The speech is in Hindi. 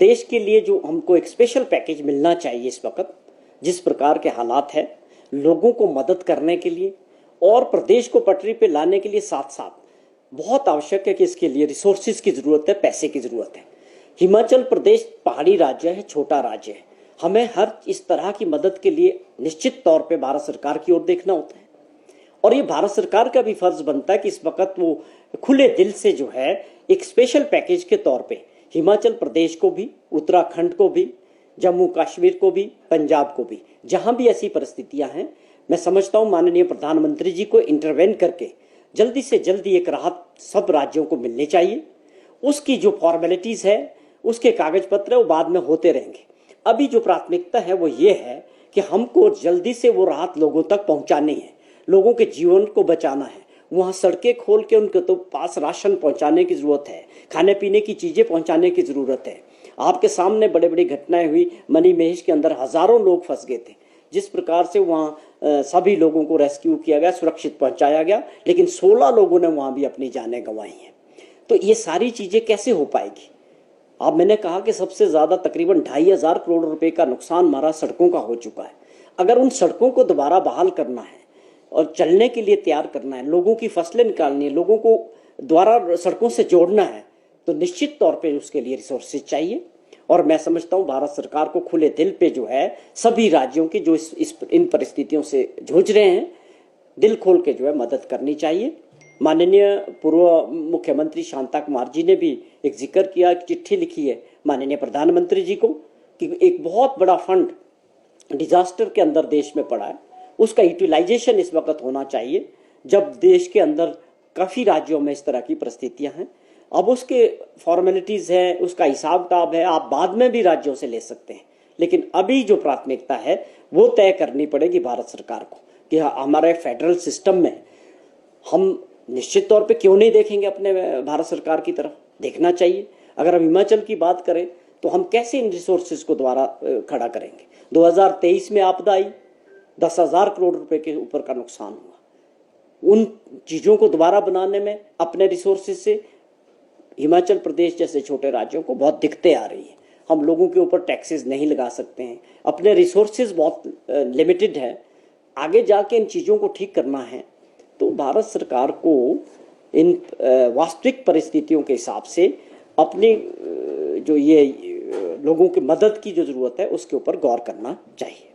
प्रदेश के लिए जो हमको एक स्पेशल पैकेज मिलना चाहिए इस वक्त, जिस प्रकार के हालात है, लोगों को मदद करने के लिए और प्रदेश को पटरी पे लाने के लिए साथ साथ बहुत आवश्यक है कि इसके लिए रिसोर्सेज की ज़रूरत है, पैसे की ज़रूरत है। हिमाचल प्रदेश पहाड़ी राज्य है, छोटा राज्य है, हमें हर इस तरह की मदद के लिए निश्चित तौर पे भारत सरकार की ओर देखना होता है और ये भारत सरकार का भी फर्ज बनता है कि इस वक्त वो खुले दिल से जो है एक स्पेशल पैकेज के तौर पे हिमाचल प्रदेश को भी, उत्तराखंड को भी, जम्मू कश्मीर को भी, पंजाब को भी, जहां भी ऐसी परिस्थितियां हैं, मैं समझता हूं माननीय प्रधानमंत्री जी को इंटरवेन करके जल्दी से जल्दी एक राहत सब राज्यों को मिलनी चाहिए। उसकी जो फॉर्मेलिटीज है, उसके कागज पत्र वो बाद में होते रहेंगे। अभी जो प्राथमिकता है वो ये है कि हमको जल्दी से वो राहत लोगों तक पहुंचानी है, लोगों के जीवन को बचाना है। वहाँ सड़कें खोल के उनके तो पास राशन पहुंचाने की जरूरत है, खाने पीने की चीजें पहुंचाने की जरूरत है। आपके सामने बड़े बड़ी घटनाएं हुई, मनी महेश के अंदर हजारों लोग फंस गए थे, जिस प्रकार से वहाँ सभी लोगों को रेस्क्यू किया गया, सुरक्षित पहुंचाया गया, लेकिन 16 लोगों ने वहाँ भी अपनी जानें गंवाई हैं। तो ये सारी चीजें कैसे हो पाएगी? अब मैंने कहा कि सबसे ज्यादा तकरीबन 2,500 करोड़ रुपए का नुकसान हमारा सड़कों का हो चुका है। अगर उन सड़कों को दोबारा बहाल करना है और चलने के लिए तैयार करना है, लोगों की फसलें निकालनी है, लोगों को द्वारा सड़कों से जोड़ना है, तो निश्चित तौर पे उसके लिए रिसोर्सेज चाहिए। और मैं समझता हूँ भारत सरकार को खुले दिल पे जो है सभी राज्यों की जो इन परिस्थितियों से जूझ रहे हैं, दिल खोल के जो है मदद करनी चाहिए। माननीय पूर्व मुख्यमंत्री शांता कुमार जी ने भी एक जिक्र किया, एक चिट्ठी लिखी है माननीय प्रधानमंत्री जी को कि एक बहुत बड़ा फंड डिजास्टर के अंदर देश में पड़ा है, उसका यूटिलाइजेशन इस वक्त होना चाहिए, जब देश के अंदर काफ़ी राज्यों में इस तरह की परिस्थितियां हैं। अब उसके फॉर्मेलिटीज़ है, उसका हिसाब किताब है, आप बाद में भी राज्यों से ले सकते हैं, लेकिन अभी जो प्राथमिकता है वो तय करनी पड़ेगी भारत सरकार को कि हमारे फेडरल सिस्टम में हम निश्चित तौर पे क्यों नहीं देखेंगे, अपने भारत सरकार की तरफ देखना चाहिए। अगर हम हिमाचल की बात करें तो हम कैसे इन रिसोर्सेज को दोबारा खड़ा करेंगे? 2023 में आपदा आई, 10,000 करोड़ रुपए के ऊपर का नुकसान हुआ। उन चीज़ों को दोबारा बनाने में अपने रिसोर्सेज से हिमाचल प्रदेश जैसे छोटे राज्यों को बहुत दिक्कतें आ रही हैं। हम लोगों के ऊपर टैक्सेस नहीं लगा सकते हैं, अपने रिसोर्सेज बहुत लिमिटेड है। आगे जाके इन चीज़ों को ठीक करना है तो भारत सरकार को इन वास्तविक परिस्थितियों के हिसाब से अपनी जो ये लोगों की मदद की जो ज़रूरत है उसके ऊपर गौर करना चाहिए।